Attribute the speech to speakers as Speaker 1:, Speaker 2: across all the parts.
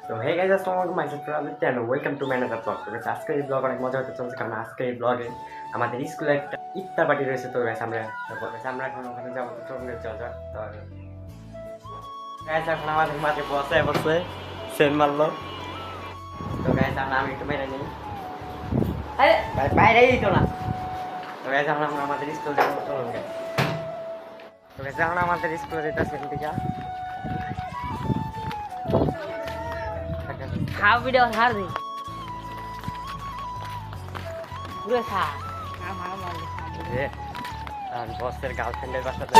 Speaker 1: তো হে গাইস আসসালামু আলাইকুম myself Aditya and welcome to my another blog. তো গাইস আজকে এই ব্লগ অনেক মজা হতে চলছে কারণ আজকে এই ব্লগে আমাদের স্কুলে একটা ইফতার পার্টি রয়েছে। তো গাইস আমরা এখন ওখানে যাবো, তো চলুন যাওয়া যাক। তো গাইস এখন আমাদের মাঝে বসে সেন মারলো। তো গাইস আমি একটু বাইরে যাই, আরে ভাই বাইরেই দিত না। তো গাইস এখন আমরা আমাদের স্কুল যাবো, চলুন গাইস। তো গাইস এখন আমাদের স্কুলে যেতেছি ঠিক আছে।
Speaker 2: খাও ভিডিও ছাড় দে পুরো খা
Speaker 1: আর বসের গার্লফ্রেন্ডের বাসাতে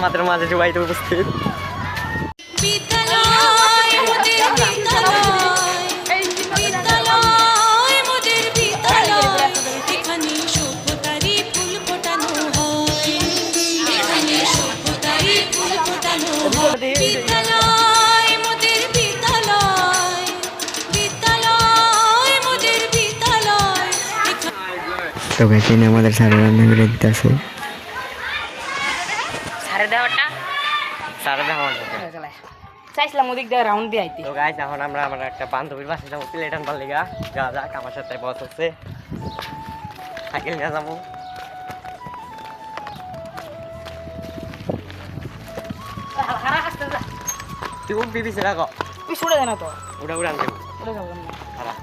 Speaker 1: আমাদের মাঝে সবাই তো উপস্থিত। তো ভ্যাকসিন আমাদের সাড়ে রান্না করে দিতে আছে
Speaker 2: চাইছিলাম ওদিক দিয়ে রাউন্ড দিয়ে আইতে।
Speaker 1: তো গাইস এখন আমরা আমার একটা বান্ধবীর বাসে যাবো প্লেট আনবার লিগা। যাওয়া যাক, আমার সাথে বস হচ্ছে, সাইকেল নিয়ে যাবো। তুই উঠবি পিছিয়ে রাখো,
Speaker 2: তুই ছুড়ে দে না তো
Speaker 1: উড়া উড়ান দেবো।
Speaker 2: উড়ে যাবো না।
Speaker 1: খারাপ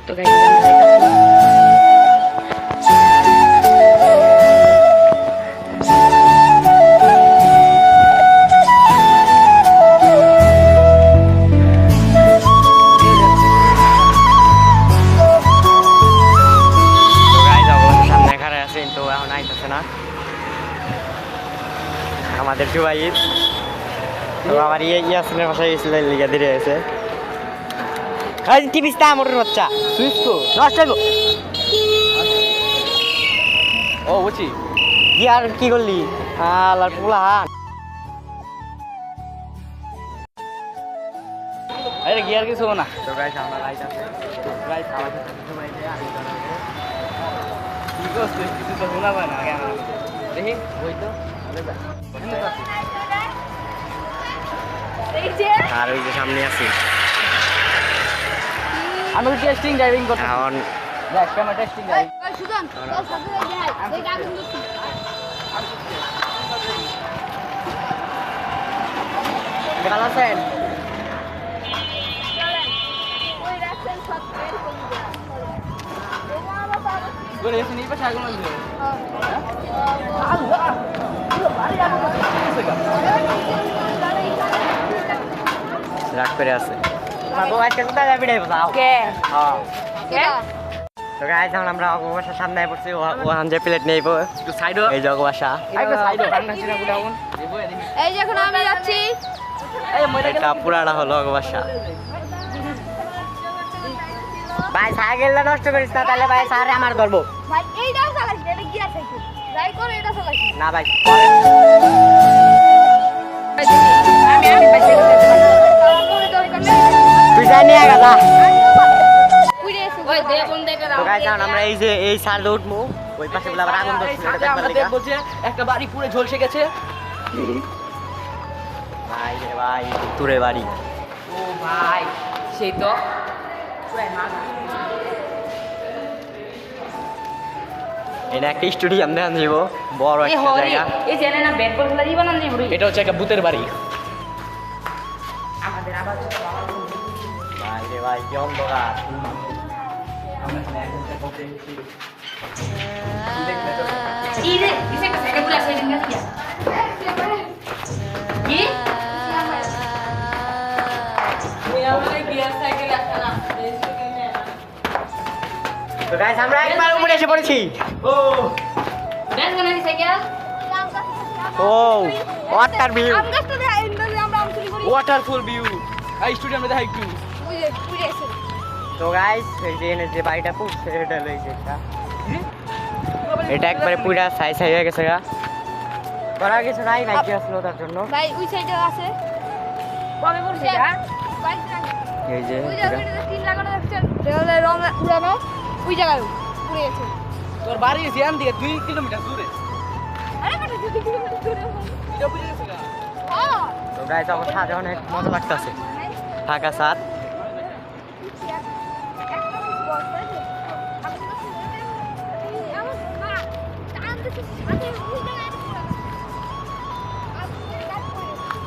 Speaker 2: তো গাইস আমাদের জুবাই তো আমার ইয়াসিনের বাসায় গেছিল লিগা ধীরে আছে। টিভি স্টা মোটর বাচ্চা সুইচ কো নষ্ট হইব। ও বুঝি ইয়ার কি করলি আলার পোলা হান আরে গিয়ার কিছু না।
Speaker 1: তো গাইস আমরা লাইট আছে গাইস আমাদের সাথে জুবাই দিয়ে আমি জানাবো
Speaker 2: কি করছিস কিছু তো শোনা পায় না ক্যামেরা
Speaker 1: দেখি ওই তো আর ওই যে সামনে আছি
Speaker 2: আমি টেস্টিং ড্রাইভিং করতে
Speaker 1: এখন
Speaker 2: দেখ কেমন টেস্টিং ড্রাইভিং
Speaker 3: সুজন তোর সাথে যাই এই আগুন দিচ্ছি
Speaker 1: ভালো আছেন?
Speaker 3: ওই রাখছেন সব বের করে দেয়া এটা আমার বাবা
Speaker 2: করে এসে নিয়ে পাশে আগুন লাগবে
Speaker 1: রাগ করে আছে বাবু আজকে কোথায় যাবি রে বাবা?
Speaker 2: কে
Speaker 1: হ্যাঁ
Speaker 3: কে
Speaker 1: তো গাইস এখন আমরা অগবাসার সামনে পড়ছি। ওখান যে প্লেট নেইব
Speaker 2: একটু সাইড
Speaker 1: এই যে অগবাসা
Speaker 3: এই যে এখন আমি যাচ্ছি
Speaker 1: এটা পুরাটা হলো অগবাসা। ভাই সাইকেলটা নষ্ট করিস না, তাহলে ভাই স্যার আমার ধরবো।
Speaker 3: ভাই এইটাও চালাইছি এটা গিয়ার সাইকেল যাই করে এটা চালাইছি
Speaker 1: না ভাই
Speaker 3: আমি বাইসে দরকার নেই
Speaker 1: তুই জানি গেলা।
Speaker 3: পুরে এসে ওই দে কোন দেখে
Speaker 1: তো গাইস এখন আমরা এই যে এই সাইডে উঠবো, ওই পাশে বলে আবার আগুন ধরছে এটা দেখবার
Speaker 2: আমরা
Speaker 1: লাগা।
Speaker 2: দেখবো যে একটা বাড়ি পুরো ঝলসে গেছে।
Speaker 1: ভাই রে ভাই তুরে বাড়ি।
Speaker 2: ও ভাই সেই তো
Speaker 1: এটা একটা স্টুডিয়াম দেখান দিব, বড়
Speaker 2: এই
Speaker 1: একটা
Speaker 2: হরি
Speaker 1: জায়গা।
Speaker 2: এই জেনে না ব্যাট বল খেলা দিবা না নি বুড়ি
Speaker 4: এটা হচ্ছে একটা ভূতের বাড়ি।
Speaker 2: আমাদের আবার
Speaker 1: ভাই রে ভাই কি অন্ধকার।
Speaker 2: কি রে কিসে একটা সাইকেল পুরো সাইকেল নিয়ে আসিয়া কি ওই আমারে গিয়ার সাইকেল একটা না
Speaker 1: তো গাইস আমরা একবার উপরে এসে পড়েছি। ও
Speaker 2: ব্যাস বানাই সাইকেল ও ওয়াটার ভিউ
Speaker 3: আম গাছটা দেখাই আমরা আম চুরি করি
Speaker 2: ওয়াটারফল ভিউ এই স্টুডিও আমরা দেখাই একটু
Speaker 3: বুঝে আছে
Speaker 1: তো গাইস এই যে এনে যে বাড়িটা পুষছে এটা লইছে এটা একবারে পুরা সাই সাই হয়ে গেছে গা করার কিছু নাই নাকি আসলো তার জন্য
Speaker 3: ভাই ওই সাইডে আছে কবে পড়ছে বাইক রাখি
Speaker 1: এই যে
Speaker 3: ওই জায়গাটাতে তিন লাগানো দেখছেন দেওয়ালে রং উড়ানো ওই জায়গায় পুড়ে গেছে
Speaker 2: তোর বাড়ি জিয়ান দিকে 2 কিলোমিটার দূরে
Speaker 3: আরে বেটা 2 কিলোমিটার দূরে
Speaker 2: এটা বুঝে গেছে গা
Speaker 3: হ্যাঁ
Speaker 1: তো গাইস আমার সাথে অনেক মজা লাগতেছে ফাঁকা সাত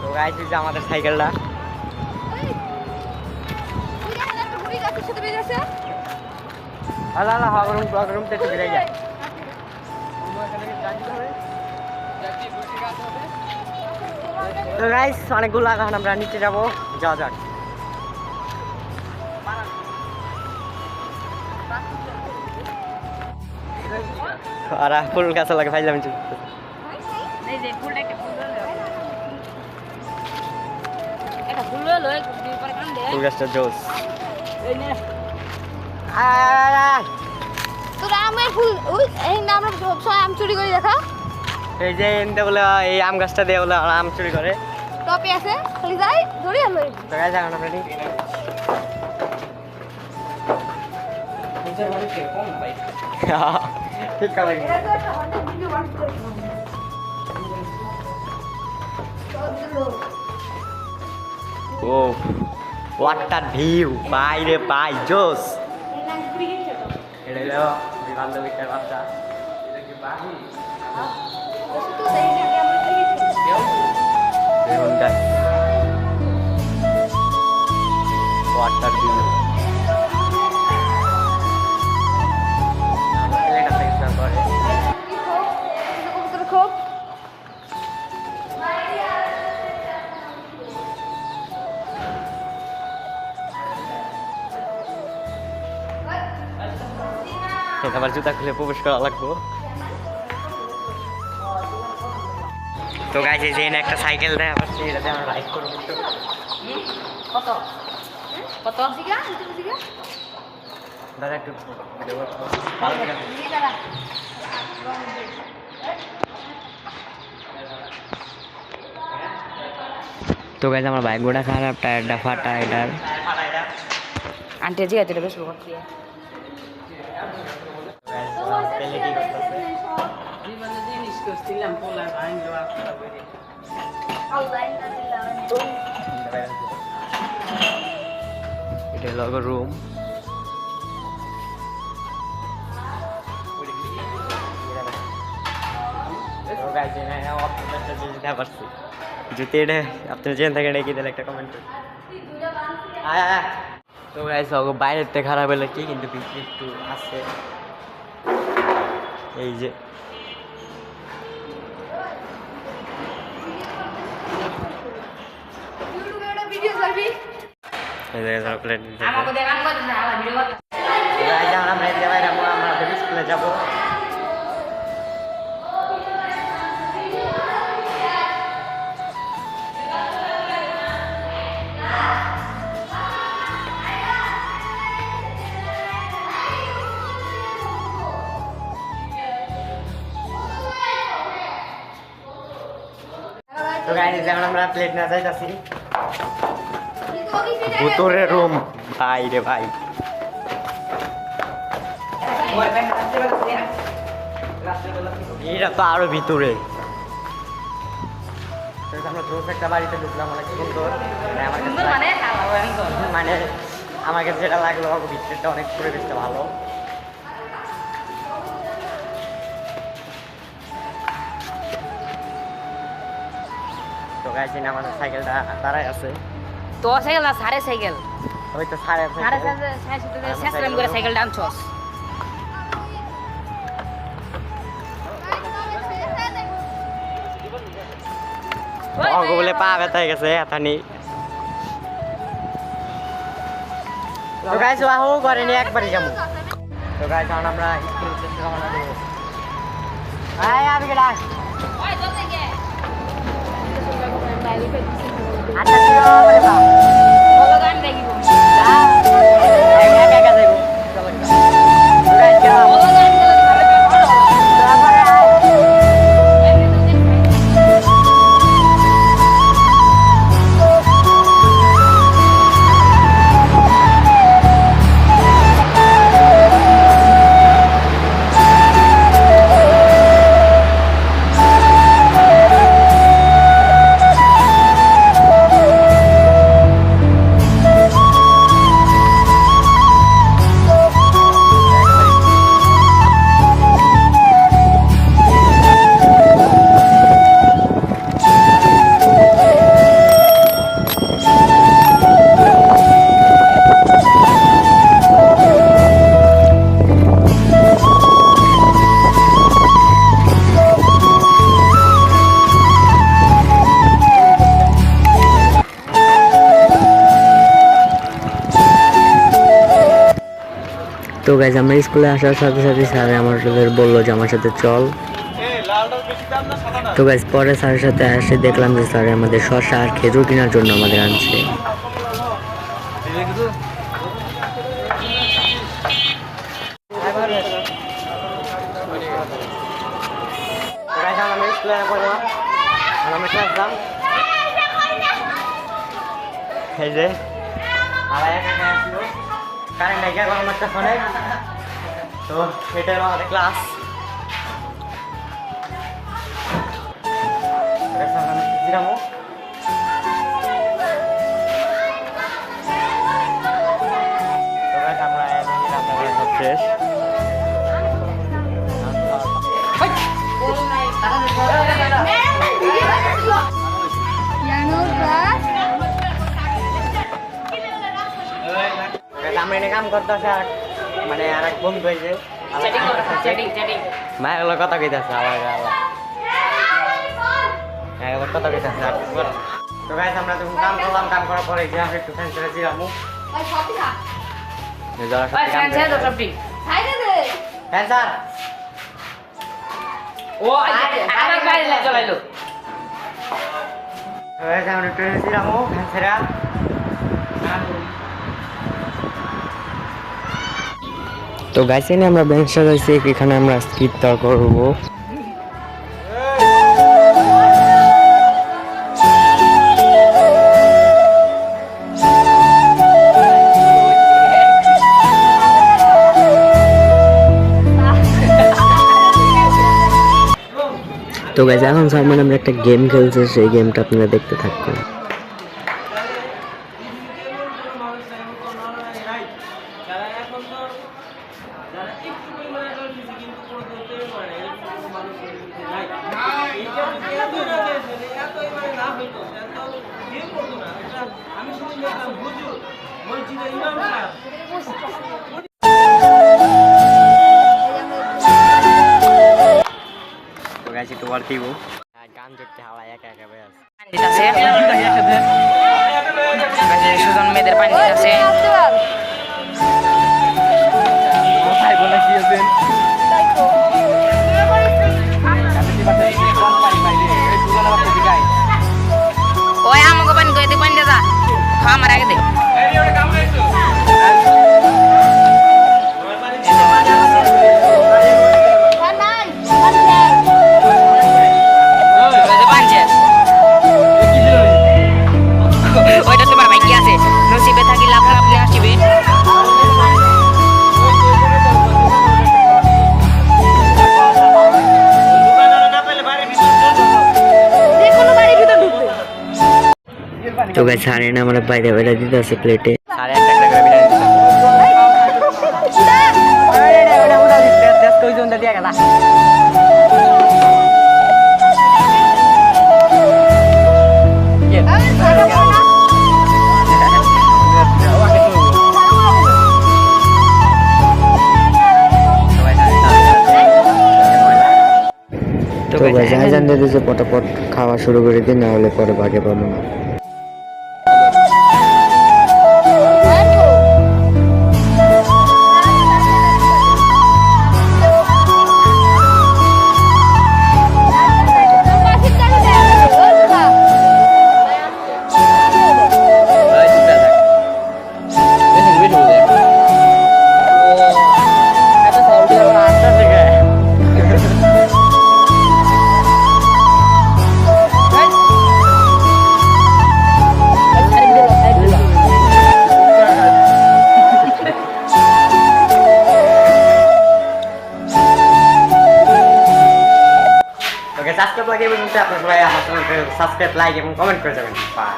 Speaker 1: তো গাইস এই যে আমাদের সাইকেলটা আল্লাহ আল্লাহ হগরুম তে টুকে যায় তো গাইস অনেকগুলো এখন আমরা নিচে যাবো যাওয়া যাক আর ফুল গাছ লাগে ভাইলাম ফুল গাছটা জোস
Speaker 3: তোর আমের ফুল ওই এই না আমরা সব আম চুরি করে দেখা
Speaker 1: এই যে এনতে বলে এই আম গাছটা দিয়ে বলে আম চুরি করে
Speaker 3: টপে আছে খালি যাই ধরে আলো
Speaker 1: তো গাইস এখন আমরা নি ঠিক আছে ও ওয়াটার ভিউ বাইরে বাই জোস এটা হলো বান্ধবীটার বাচ্চা এটা কি বাহি দেখুন গাইস ওয়াটার ভিউ এটা থেকে স্টার্ট করে
Speaker 3: খুব
Speaker 1: এটা আবার জুতা খুলে প্রবেশ করা লাগবো তো গাইস এই যে এনে একটা সাইকেল দেয় আবার এটাতে আমরা রাইড করবো
Speaker 3: কত কত জিগা জিগা
Speaker 1: দাদা একটু দেবো ভালো করে তো গাইস আমার বাইক গোটা খারাপ টায়ারটা ফাটা এটার
Speaker 3: আন্টি জিগা তুই বেশ বড় কি
Speaker 1: এটা হলো রুম যদি এটা আপনার জেনে থাকেন কি দিলে একটা কমেন্ট তো গাইস বাইরের থেকে খারাপ হলে কি কিন্তু ভিতরে একটু আছে এই যে
Speaker 3: ভিডিও করবি
Speaker 1: এই জায়গায় প্লেট
Speaker 3: আমাকে দেখান করতে না ভিডিও করতে
Speaker 1: আমরা স্কুলে যাবো তো গাইস এখন আমরা প্লেট না যাইতাছি ভিতরে রুম ভাই রে ভাই এটা তো আরো ভিতরে আমরা জোস একটা বাড়িতে ঢুকলাম অনেক সুন্দর মানে আমার কাছে যেটা লাগলো ভিতরটা অনেক পরিবেশটা ভালো তো গাইস আমাদের সাইকেলটা দাঁড়ায় আছে
Speaker 3: তো সাইকেল না সারে সাইকেল
Speaker 1: ওই তো সাড়ে
Speaker 3: সারে সাইকেল করে সাইকেল ডানছস
Speaker 1: বলে পা ব্যথা হয়ে গেছে এথানি তো গাইস বাহু করে নিয়ে একবারই যাবো তো গাইস এখন আমরা স্কুল থেকে রওনা দেবো আয় আবি গেলা
Speaker 3: ওই চল গে
Speaker 1: তো গাইজ আমরা স্কুলে আসার সাথে সাথে স্যার আমাদের বললো যে আমার সাথে চল। তো গাইজ পরে স্যারের সাথে এসে দেখলাম যে স্যার আমাদের শসা আর খেজুর কেনার জন্য আমাদের আনছে। এই যে কারেন্ট নাই গরম একটা ফোনে, তো এটা হলো আমাদের ক্লাস। শেষ আমরা এনে কাম করতে আর মানে আর এক বন্ধু হয়েছে মায়ের কথা কইতেছে আবার কথা কইতেছে। তো গাইস আমরা তখন কাম করলাম, কাম করার পরে যে আমরা একটু ফ্যান ছেড়ে দিলাম। তো গাইস এনে আমরা বেঞ্চ সাজাইছি, এখানে আমরা স্কিট করবো। তো গাইস এখন সামনে আমরা একটা গেম খেলছি, সেই গেমটা আপনারা দেখতে থাকুন। একটু বলতেই গান ধরতে হাওয়া একা একা
Speaker 4: সুজন মেয়েদের পানি দিতেছে। ওই আমাকে পানি করে পানি দাদা আমার আগে দে। ওইটা তোমার ভাই কি আছে নসিবে থাকি লাভ লাভলে আসিবে।
Speaker 1: তো গাইস সারে না আমরা বাইরে বাইরে দিতে আছে প্লেটে সারে একটা একটা করে বিরিয়ানি দিতে। তো গাইস আজান দিয়ে দিয়েছে, পটাপট খাওয়া শুরু করে দিন, না হলে পরে ভাগে পাবো না। সাবস্ক্রাইব লাগে এবং আপনারা সবাই আমার চ্যানেলকে সাবস্ক্রাইব লাইক এবং কমেন্ট করে যাবেন। বাই।